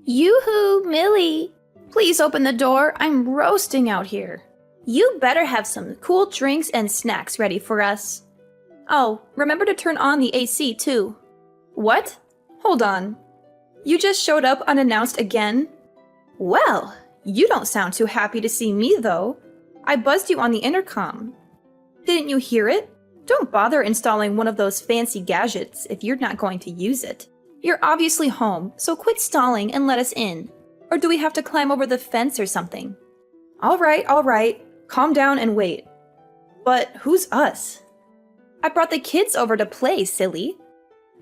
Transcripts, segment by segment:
Yoo-hoo, Millie! Please open the door. I'm roasting out here. You better have some cool drinks and snacks ready for us. Oh, remember to turn on the AC too. What? Hold on. You just showed up unannounced again? Well, you don't sound too happy to see me though. I buzzed you on the intercom. Didn't you hear it? Don't bother installing one of those fancy gadgets if you're not going to use it. You're obviously home, so quit stalling and let us in. Or do we have to climb over the fence or something? All right. Calm down and wait. But who's us? I brought the kids over to play, silly.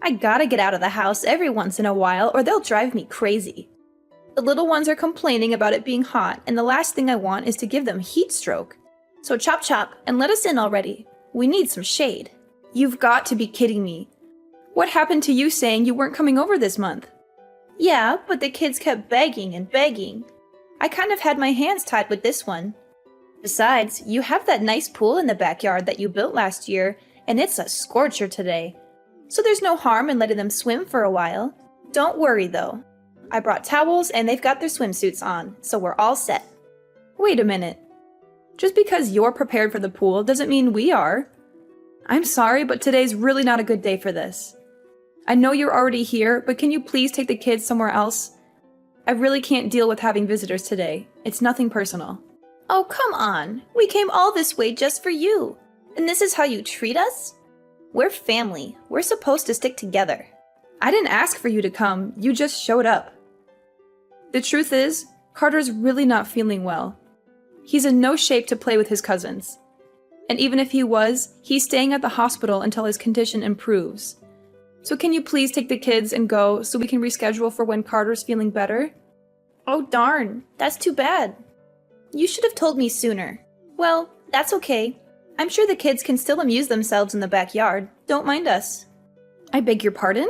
I gotta get out of the house every once in a while or they'll drive me crazy. The little ones are complaining about it being hot, and the last thing I want is to give them heat stroke. So chop chop and let us in already. We need some shade. You've got to be kidding me. What happened to you saying you weren't coming over this month? Yeah, but the kids kept begging and begging. I kind of had my hands tied with this one. Besides, you have that nice pool in the backyard that you built last year, and it's a scorcher today. So there's no harm in letting them swim for a while. Don't worry though. I brought towels and they've got their swimsuits on, so we're all set. Wait a minute. Just because you're prepared for the pool doesn't mean we are. I'm sorry, but today's really not a good day for this. I know you're already here, but can you please take the kids somewhere else? I really can't deal with having visitors today. It's nothing personal. Oh, come on. We came all this way just for you. And this is how you treat us? We're family. We're supposed to stick together. I didn't ask for you to come. You just showed up. The truth is, Carter's really not feeling well. He's in no shape to play with his cousins. And even if he was, he's staying at the hospital until his condition improves. So can you please take the kids and go so we can reschedule for when Carter's feeling better? Oh darn, that's too bad. You should have told me sooner. Well, that's okay. I'm sure the kids can still amuse themselves in the backyard. Don't mind us. I beg your pardon?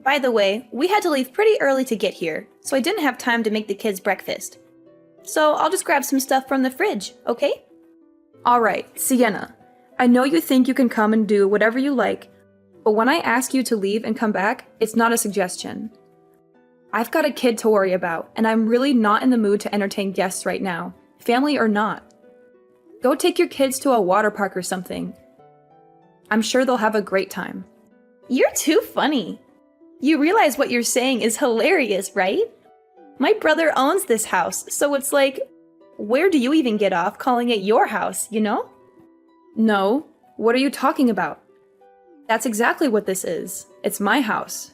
By the way, we had to leave pretty early to get here, so I didn't have time to make the kids breakfast. So I'll just grab some stuff from the fridge, okay? Alright, Sienna. I know you think you can come and do whatever you like, but when I ask you to leave and come back, it's not a suggestion. I've got a kid to worry about, and I'm really not in the mood to entertain guests right now, family or not. Go take your kids to a water park or something. I'm sure they'll have a great time. You're too funny. You realize what you're saying is hilarious, right? My brother owns this house, so it's like, where do you even get off calling it your house, you know? No, what are you talking about? That's exactly what this is. It's my house.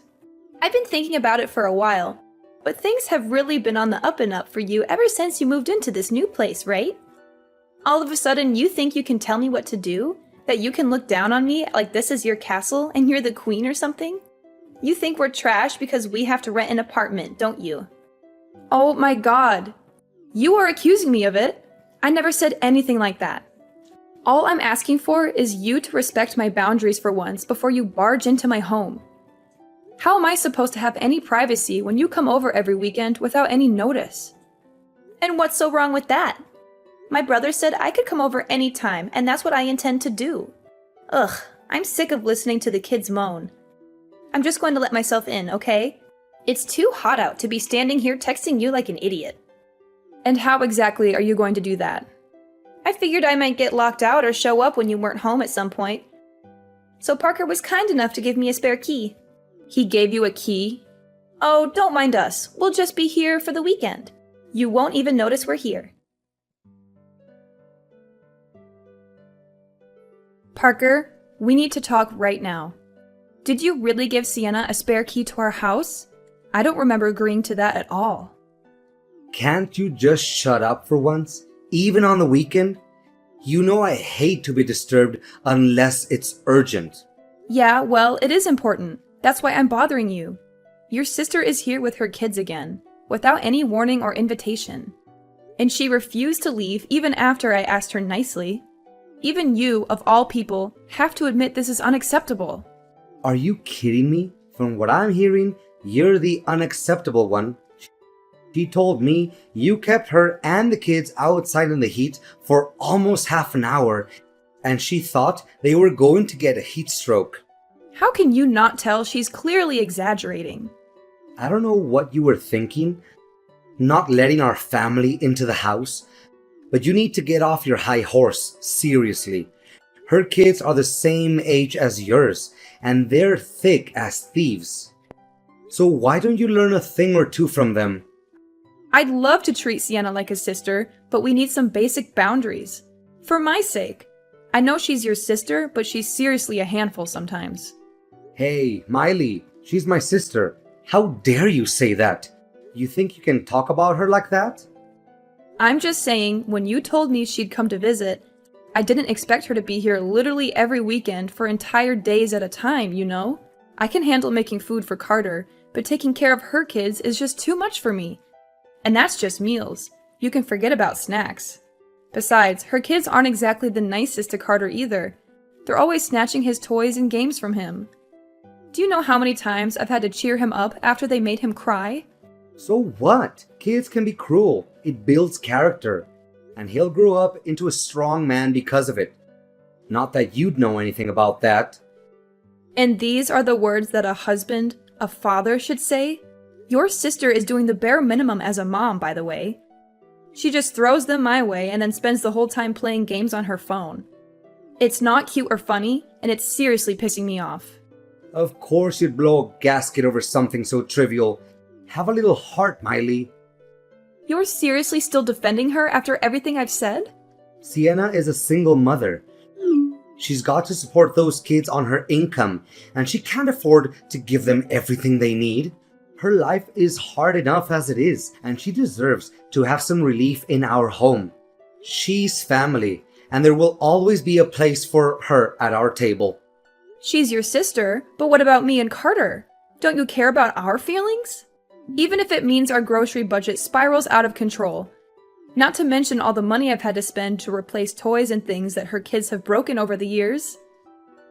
I've been thinking about it for a while, but things have really been on the up and up for you ever since you moved into this new place, right? All of a sudden, you think you can tell me what to do? That you can look down on me like this is your castle and you're the queen or something? You think we're trash because we have to rent an apartment, don't you? Oh my god. You are accusing me of it. I never said anything like that. All I'm asking for is you to respect my boundaries for once before you barge into my home. How am I supposed to have any privacy when you come over every weekend without any notice? And what's so wrong with that? My brother said I could come over anytime, and that's what I intend to do. Ugh, I'm sick of listening to the kids moan. I'm just going to let myself in, okay? It's too hot out to be standing here texting you like an idiot. And how exactly are you going to do that? I figured I might get locked out or show up when you weren't home at some point. So Parker was kind enough to give me a spare key. He gave you a key? Oh, don't mind us. We'll just be here for the weekend. You won't even notice we're here. Parker, we need to talk right now. Did you really give Sienna a spare key to our house? I don't remember agreeing to that at all. Can't you just shut up for once? Even on the weekend? You know I hate to be disturbed unless it's urgent. Yeah, well, it is important. That's why I'm bothering you. Your sister is here with her kids again, without any warning or invitation. And she refused to leave even after I asked her nicely. Even you, of all people, have to admit this is unacceptable. Are you kidding me? From what I'm hearing, you're the unacceptable one. She told me you kept her and the kids outside in the heat for almost half an hour, and she thought they were going to get a heat stroke. How can you not tell she's clearly exaggerating? I don't know what you were thinking, not letting our family into the house, but you need to get off your high horse, seriously. Her kids are the same age as yours, and they're thick as thieves. So why don't you learn a thing or two from them? I'd love to treat Sienna like a sister, but we need some basic boundaries. For my sake. I know she's your sister, but she's seriously a handful sometimes. Hey, Miley, she's my sister. How dare you say that? You think you can talk about her like that? I'm just saying, when you told me she'd come to visit, I didn't expect her to be here literally every weekend for entire days at a time, you know? I can handle making food for Carter, but taking care of her kids is just too much for me. And that's just meals. You can forget about snacks. Besides, her kids aren't exactly the nicest to Carter either. They're always snatching his toys and games from him. Do you know how many times I've had to cheer him up after they made him cry? So what? Kids can be cruel. It builds character. And he'll grow up into a strong man because of it. Not that you'd know anything about that. And these are the words that a husband, a father should say? Your sister is doing the bare minimum as a mom, by the way. She just throws them my way and then spends the whole time playing games on her phone. It's not cute or funny, and it's seriously pissing me off. Of course you'd blow a gasket over something so trivial. Have a little heart, Miley. You're seriously still defending her after everything I've said? Sienna is a single mother. She's got to support those kids on her income, and she can't afford to give them everything they need. Her life is hard enough as it is, and she deserves to have some relief in our home. She's family, and there will always be a place for her at our table. She's your sister, but what about me and Carter? Don't you care about our feelings? Even if it means our grocery budget spirals out of control. Not to mention all the money I've had to spend to replace toys and things that her kids have broken over the years.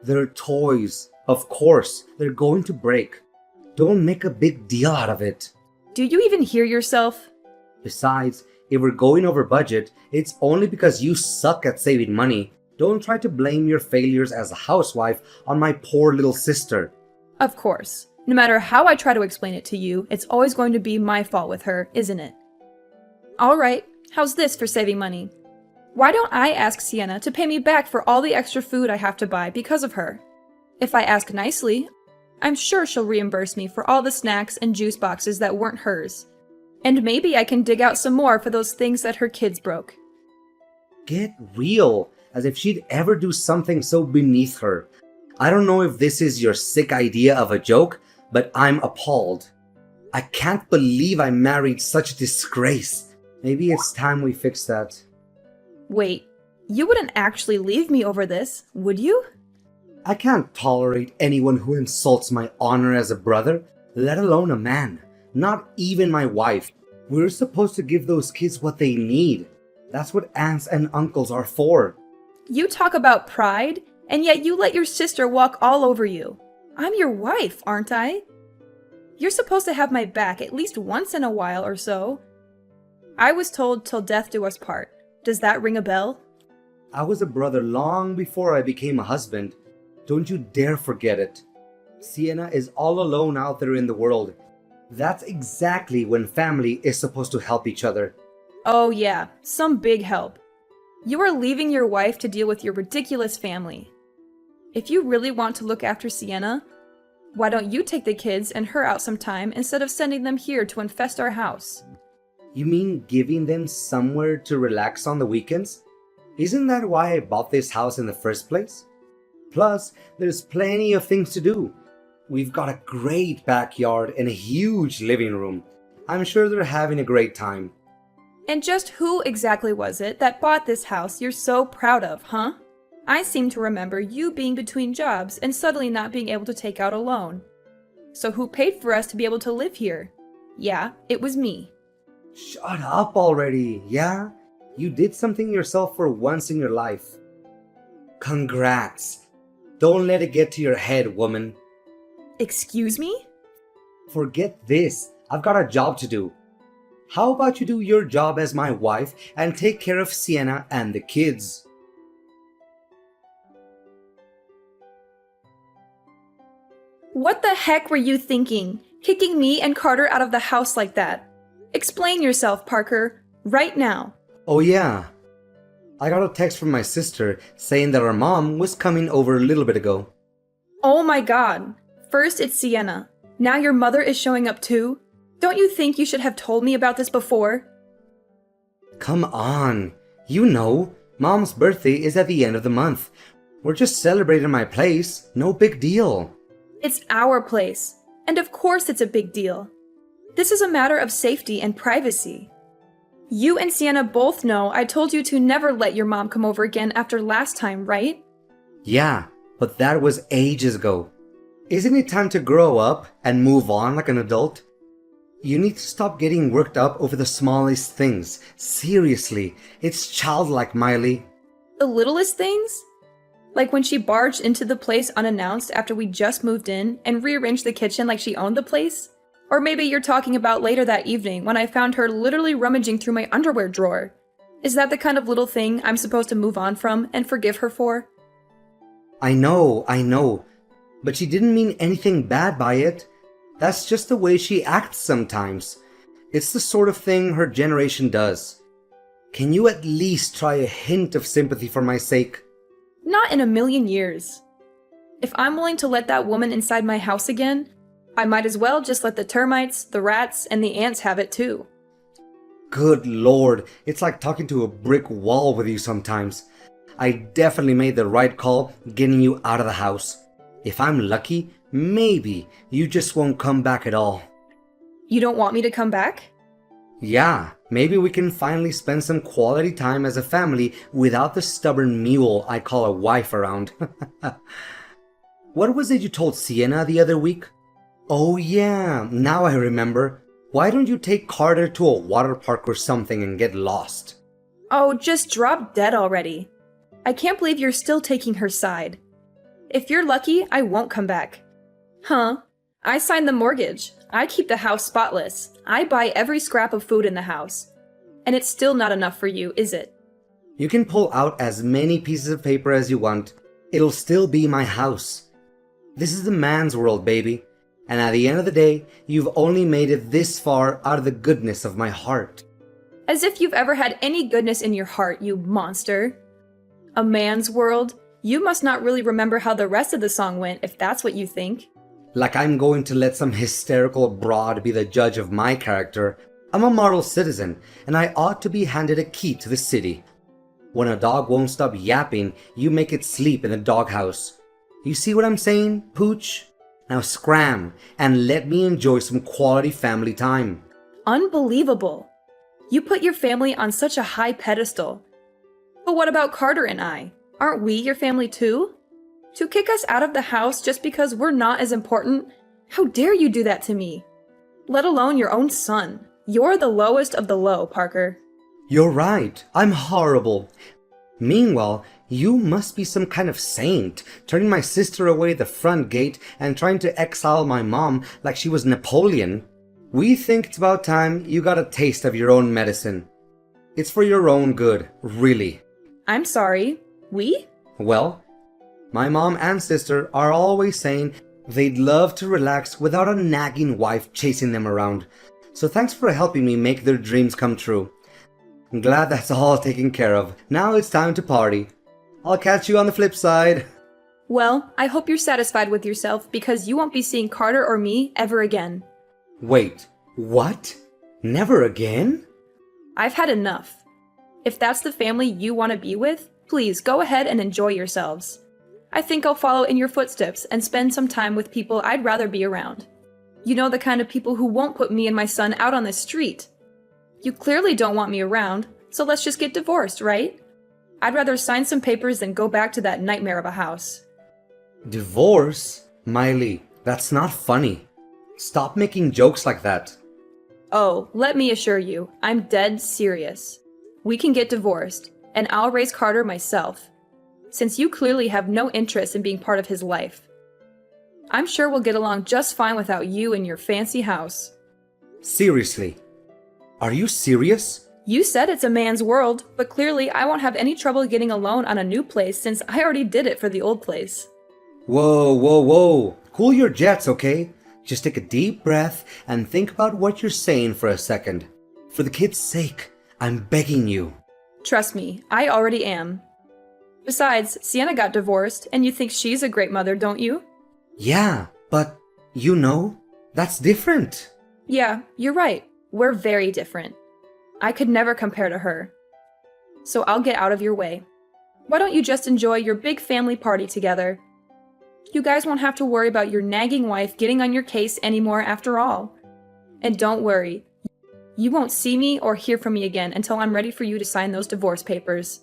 They're toys. Of course, they're going to break. Don't make a big deal out of it. Do you even hear yourself? Besides, if we're going over budget, it's only because you suck at saving money. Don't try to blame your failures as a housewife on my poor little sister. Of course. No matter how I try to explain it to you, it's always going to be my fault with her, isn't it? Alright, how's this for saving money? Why don't I ask Sienna to pay me back for all the extra food I have to buy because of her? If I ask nicely, I'm sure she'll reimburse me for all the snacks and juice boxes that weren't hers. And maybe I can dig out some more for those things that her kids broke. Get real, as if she'd ever do something so beneath her. I don't know if this is your sick idea of a joke, but I'm appalled. I can't believe I married such a disgrace. Maybe it's time we fix that. Wait, you wouldn't actually leave me over this, would you? I can't tolerate anyone who insults my honor as a brother, let alone a man. Not even my wife. We're supposed to give those kids what they need. That's what aunts and uncles are for. You talk about pride, and yet you let your sister walk all over you. I'm your wife, aren't I? You're supposed to have my back at least once in a while or so. I was told till death do us part. Does that ring a bell? I was a brother long before I became a husband. Don't you dare forget it. Sienna is all alone out there in the world. That's exactly when family is supposed to help each other. Oh yeah, some big help. You are leaving your wife to deal with your ridiculous family. If you really want to look after Sienna, why don't you take the kids and her out sometime instead of sending them here to infest our house? You mean giving them somewhere to relax on the weekends? Isn't that why I bought this house in the first place? Plus, there's plenty of things to do. We've got a great backyard and a huge living room. I'm sure they're having a great time. And just who exactly was it that bought this house you're so proud of, huh? I seem to remember you being between jobs and suddenly not being able to take out a loan. So who paid for us to be able to live here? Yeah, it was me. Shut up already, yeah? You did something yourself for once in your life. Congrats. Don't let it get to your head, woman. Excuse me? Forget this. I've got a job to do. How about you do your job as my wife and take care of Sienna and the kids? What the heck were you thinking? Kicking me and Carter out of the house like that. Explain yourself, Parker, right now. Oh yeah. I got a text from my sister saying that our mom was coming over a little bit ago. Oh my god. First it's Sienna. Now your mother is showing up too? Don't you think you should have told me about this before? Come on. You know, Mom's birthday is at the end of the month. We're just celebrating my place. No big deal. It's our place. And of course it's a big deal. This is a matter of safety and privacy. You and Sienna both know I told you to never let your mom come over again after last time, right? Yeah, but that was ages ago. Isn't it time to grow up and move on like an adult? You need to stop getting worked up over the smallest things. Seriously, it's childlike, Miley. The littlest things? Like when she barged into the place unannounced after we just moved in and rearranged the kitchen like she owned the place? Or maybe you're talking about later that evening when I found her literally rummaging through my underwear drawer. Is that the kind of little thing I'm supposed to move on from and forgive her for? I know. But she didn't mean anything bad by it. That's just the way she acts sometimes. It's the sort of thing her generation does. Can you at least try a hint of sympathy for my sake? Not in a million years. If I'm willing to let that woman inside my house again, I might as well just let the termites, the rats, and the ants have it too. Good lord, it's like talking to a brick wall with you sometimes. I definitely made the right call getting you out of the house. If I'm lucky, maybe you just won't come back at all. You don't want me to come back? Yeah, maybe we can finally spend some quality time as a family without the stubborn mule I call a wife around. What was it you told Sienna the other week? Oh yeah, now I remember. Why don't you take Carter to a water park or something and get lost? Oh, just drop dead already. I can't believe you're still taking her side. If you're lucky, I won't come back. Huh? I signed the mortgage. I keep the house spotless. I buy every scrap of food in the house. And it's still not enough for you, is it? You can pull out as many pieces of paper as you want. It'll still be my house. This is the man's world, baby. And at the end of the day, you've only made it this far out of the goodness of my heart. As if you've ever had any goodness in your heart, you monster. A man's world? You must not really remember how the rest of the song went if that's what you think. Like I'm going to let some hysterical broad be the judge of my character. I'm a model citizen, and I ought to be handed a key to the city. When a dog won't stop yapping, you make it sleep in the doghouse. You see what I'm saying, Pooch? Now scram, and let me enjoy some quality family time. Unbelievable. You put your family on such a high pedestal. But what about Carter and I? Aren't we your family too? To kick us out of the house just because we're not as important? How dare you do that to me? Let alone your own son. You're the lowest of the low, Parker. You're right, I'm horrible. Meanwhile, you must be some kind of saint, turning my sister away at the front gate and trying to exile my mom like she was Napoleon. We think it's about time you got a taste of your own medicine. It's for your own good, really. I'm sorry. We? Well, my mom and sister are always saying they'd love to relax without a nagging wife chasing them around. So thanks for helping me make their dreams come true. I'm glad that's all taken care of. Now it's time to party. I'll catch you on the flip side. Well, I hope you're satisfied with yourself because you won't be seeing Carter or me ever again. Wait, what? Never again? I've had enough. If that's the family you want to be with, please go ahead and enjoy yourselves. I think I'll follow in your footsteps and spend some time with people I'd rather be around. You know, the kind of people who won't put me and my son out on the street. You clearly don't want me around, so let's just get divorced, right? I'd rather sign some papers than go back to that nightmare of a house. Divorce? Miley, that's not funny. Stop making jokes like that. Oh, let me assure you, I'm dead serious. We can get divorced, and I'll raise Carter myself, since you clearly have no interest in being part of his life. I'm sure we'll get along just fine without you and your fancy house. Seriously? Are you serious? You said it's a man's world, but clearly I won't have any trouble getting a loan on a new place since I already did it for the old place. Whoa. Cool your jets, okay? Just take a deep breath and think about what you're saying for a second. For the kid's sake, I'm begging you. Trust me, I already am. Besides, Sienna got divorced, and you think she's a great mother, don't you? Yeah, but you know, that's different. Yeah, you're right. We're very different. I could never compare to her. So I'll get out of your way. Why don't you just enjoy your big family party together? You guys won't have to worry about your nagging wife getting on your case anymore after all. And don't worry, you won't see me or hear from me again until I'm ready for you to sign those divorce papers.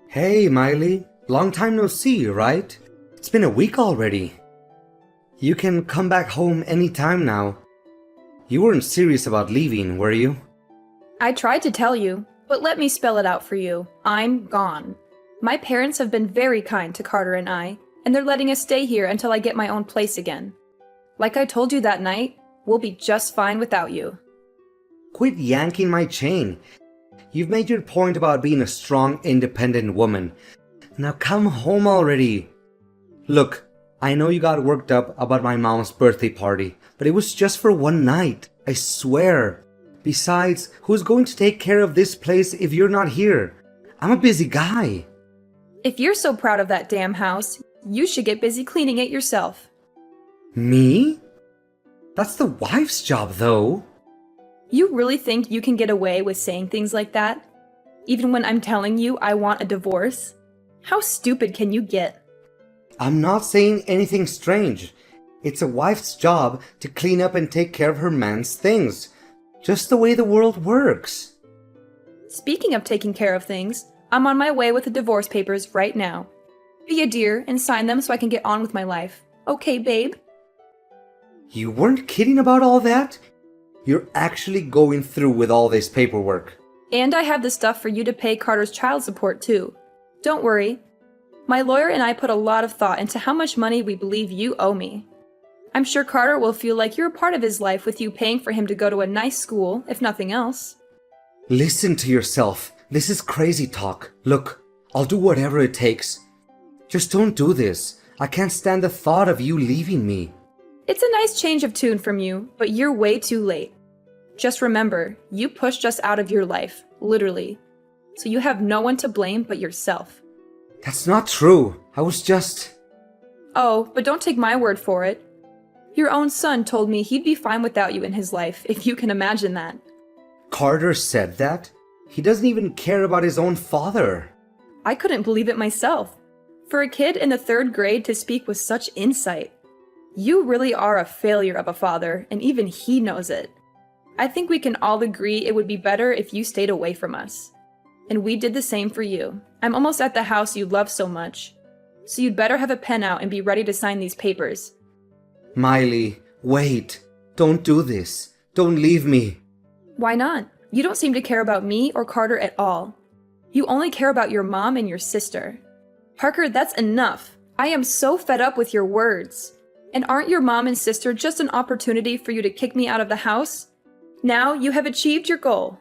Hey, Miley. Long time no see, right? It's been a week already. You can come back home anytime now. You weren't serious about leaving, were you? I tried to tell you, but let me spell it out for you. I'm gone. My parents have been very kind to Carter and I, and they're letting us stay here until I get my own place again. Like I told you that night, we'll be just fine without you. Quit yanking my chain. You've made your point about being a strong, independent woman. Now come home already. Look, I know you got worked up about my mom's birthday party, but it was just for one night, I swear. Besides, who's going to take care of this place if you're not here? I'm a busy guy. If you're so proud of that damn house, you should get busy cleaning it yourself. Me? That's the wife's job, though. You really think you can get away with saying things like that? Even when I'm telling you I want a divorce? How stupid can you get? I'm not saying anything strange. It's a wife's job to clean up and take care of her man's things. Just the way the world works. Speaking of taking care of things, I'm on my way with the divorce papers right now. Be a dear and sign them so I can get on with my life. Okay, babe? You weren't kidding about all that? You're actually going through with all this paperwork. And I have the stuff for you to pay Carter's child support too. Don't worry. My lawyer and I put a lot of thought into how much money we believe you owe me. I'm sure Carter will feel like you're a part of his life with you paying for him to go to a nice school, if nothing else. Listen to yourself. This is crazy talk. Look, I'll do whatever it takes. Just don't do this. I can't stand the thought of you leaving me. It's a nice change of tune from you, but you're way too late. Just remember, you pushed us out of your life, literally. So you have no one to blame but yourself. That's not true. I was just... Oh, but don't take my word for it. Your own son told me he'd be fine without you in his life, if you can imagine that. Carter said that? He doesn't even care about his own father. I couldn't believe it myself. For a kid in the 3rd grade to speak with such insight. You really are a failure of a father, and even he knows it. I think we can all agree it would be better if you stayed away from us. And we did the same for you. I'm almost at the house you love so much. So you'd better have a pen out and be ready to sign these papers. Miley, wait. Don't do this. Don't leave me. Why not? You don't seem to care about me or Carter at all. You only care about your mom and your sister. Parker, that's enough. I am so fed up with your words. And aren't your mom and sister just an opportunity for you to kick me out of the house? Now you have achieved your goal.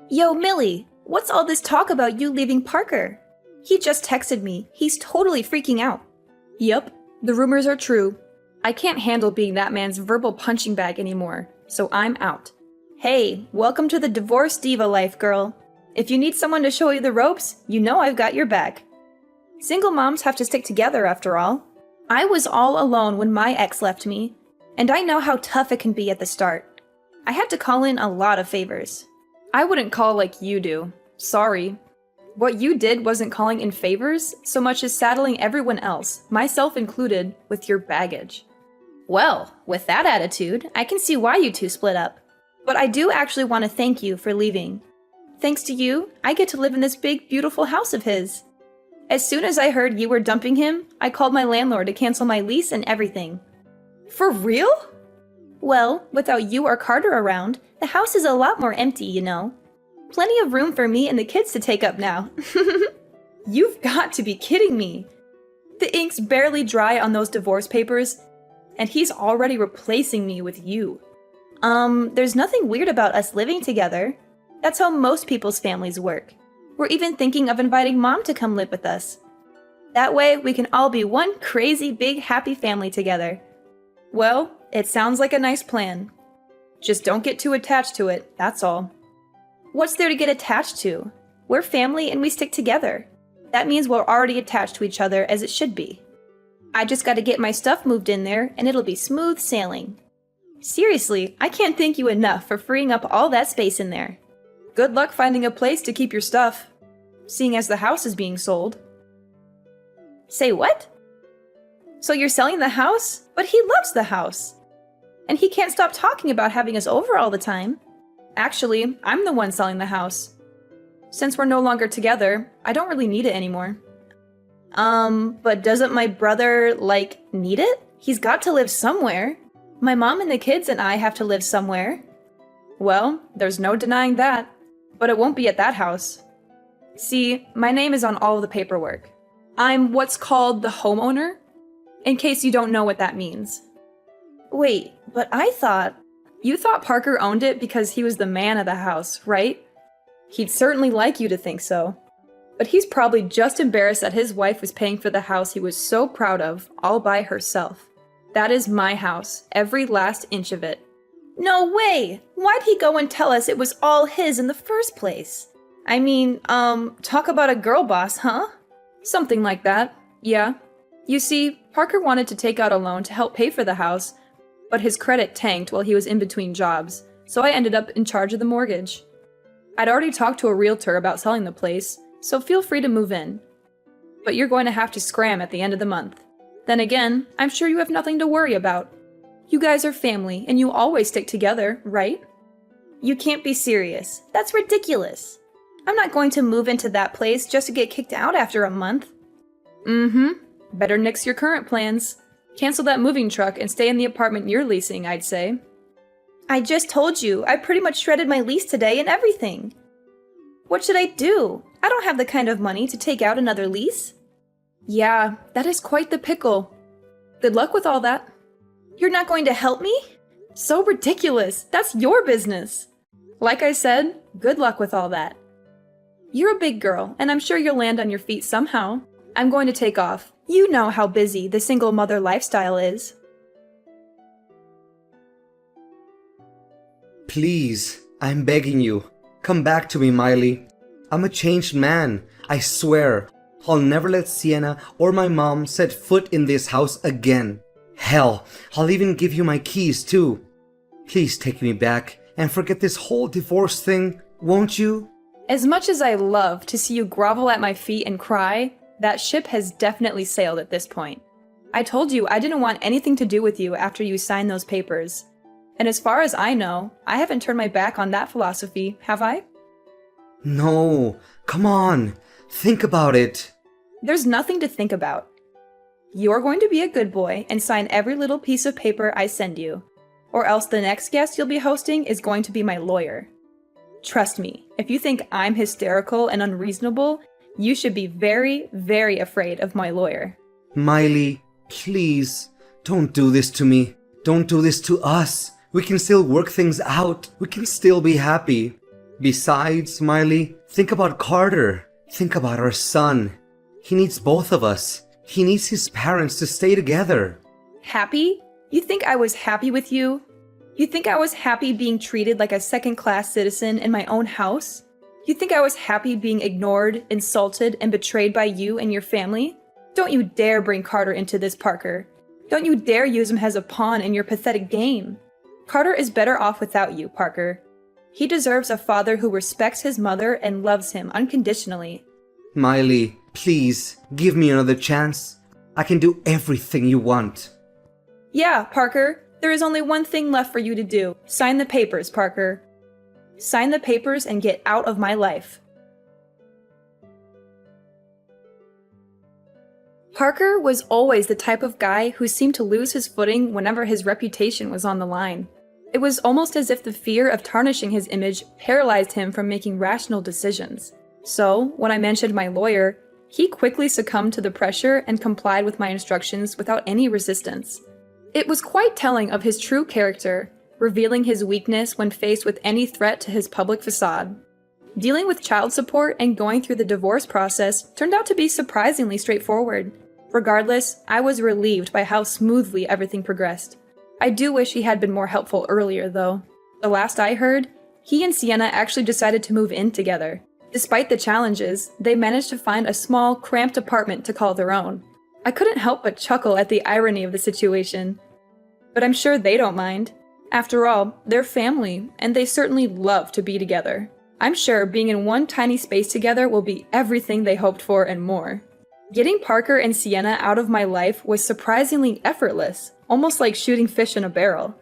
Yo, Millie, what's all this talk about you leaving Parker? He just texted me. He's totally freaking out. Yup, the rumors are true. I can't handle being that man's verbal punching bag anymore, so I'm out. Hey, welcome to the divorce diva life, girl. If you need someone to show you the ropes, you know I've got your back. Single moms have to stick together after all. I was all alone when my ex left me, and I know how tough it can be at the start. I had to call in a lot of favors. I wouldn't call like you do. Sorry. What you did wasn't calling in favors so much as saddling everyone else, myself included, with your baggage. Well, with that attitude, I can see why you two split up. But I do actually want to thank you for leaving. Thanks to you, I get to live in this big, beautiful house of his. As soon as I heard you were dumping him, I called my landlord to cancel my lease and everything. For real? Well, without you or Carter around, the house is a lot more empty, you know. Plenty of room for me and the kids to take up now. You've got to be kidding me. The ink's barely dry on those divorce papers, and he's already replacing me with you. There's nothing weird about us living together. That's how most people's families work. We're even thinking of inviting Mom to come live with us. That way, we can all be one crazy, big, happy family together. Well, it sounds like a nice plan. Just don't get too attached to it, that's all. What's there to get attached to? We're family and we stick together. That means we're already attached to each other as it should be. I just gotta get my stuff moved in there and it'll be smooth sailing. Seriously, I can't thank you enough for freeing up all that space in there. Good luck finding a place to keep your stuff, seeing as the house is being sold. Say what? So you're selling the house? But he loves the house. And he can't stop talking about having us over all the time. Actually, I'm the one selling the house. Since we're no longer together, I don't really need it anymore. But doesn't my brother, need it? He's got to live somewhere. My mom and the kids and I have to live somewhere. Well, there's no denying that. But it won't be at that house. See, my name is on all of the paperwork. I'm what's called the homeowner, in case you don't know what that means. Wait, but you thought Parker owned it because he was the man of the house, right? He'd certainly like you to think so. But he's probably just embarrassed that his wife was paying for the house he was so proud of, all by herself. That is my house, every last inch of it. No way! Why'd he go and tell us it was all his in the first place? I mean, talk about a girl boss, huh? Something like that, yeah. You see, Parker wanted to take out a loan to help pay for the house, but his credit tanked while he was in between jobs, so I ended up in charge of the mortgage. I'd already talked to a realtor about selling the place, so feel free to move in. But you're going to have to scram at the end of the month. Then again, I'm sure you have nothing to worry about. You guys are family, and you always stick together, right? You can't be serious. That's ridiculous. I'm not going to move into that place just to get kicked out after a month. Better nix your current plans. Cancel that moving truck and stay in the apartment you're leasing, I'd say. I just told you, I pretty much shredded my lease today and everything. What should I do? I don't have the kind of money to take out another lease. Yeah, that is quite the pickle. Good luck with all that. You're not going to help me? So ridiculous. That's your business. Like I said, good luck with all that. You're a big girl, and I'm sure you'll land on your feet somehow. I'm going to take off. You know how busy the single mother lifestyle is. Please, I'm begging you. Come back to me, Miley. I'm a changed man. I swear. I'll never let Sienna or my mom set foot in this house again. Hell, I'll even give you my keys too. Please take me back and forget this whole divorce thing, won't you? As much as I love to see you grovel at my feet and cry, that ship has definitely sailed at this point. I told you I didn't want anything to do with you after you signed those papers. And as far as I know, I haven't turned my back on that philosophy, have I? No, come on. Think about it. There's nothing to think about. You're going to be a good boy and sign every little piece of paper I send you. Or else the next guest you'll be hosting is going to be my lawyer. Trust me, if you think I'm hysterical and unreasonable, you should be very, very afraid of my lawyer. Miley, please, don't do this to me. Don't do this to us. We can still work things out. We can still be happy. Besides, Miley, think about Carter. Think about our son. He needs both of us. He needs his parents to stay together. Happy? You think I was happy with you? You think I was happy being treated like a second-class citizen in my own house? You think I was happy being ignored, insulted, and betrayed by you and your family? Don't you dare bring Carter into this, Parker. Don't you dare use him as a pawn in your pathetic game. Carter is better off without you, Parker. He deserves a father who respects his mother and loves him unconditionally. Miley, please, give me another chance. I can do everything you want. Yeah, Parker. There is only one thing left for you to do. Sign the papers, Parker. Sign the papers and get out of my life. Parker was always the type of guy who seemed to lose his footing whenever his reputation was on the line. It was almost as if the fear of tarnishing his image paralyzed him from making rational decisions. So, when I mentioned my lawyer, he quickly succumbed to the pressure and complied with my instructions without any resistance. It was quite telling of his true character, revealing his weakness when faced with any threat to his public facade. Dealing with child support and going through the divorce process turned out to be surprisingly straightforward. Regardless, I was relieved by how smoothly everything progressed. I do wish he had been more helpful earlier, though. The last I heard, he and Sienna actually decided to move in together. Despite the challenges, they managed to find a small, cramped apartment to call their own. I couldn't help but chuckle at the irony of the situation. But I'm sure they don't mind. After all, they're family, and they certainly love to be together. I'm sure being in one tiny space together will be everything they hoped for and more. Getting Parker and Sienna out of my life was surprisingly effortless, almost like shooting fish in a barrel.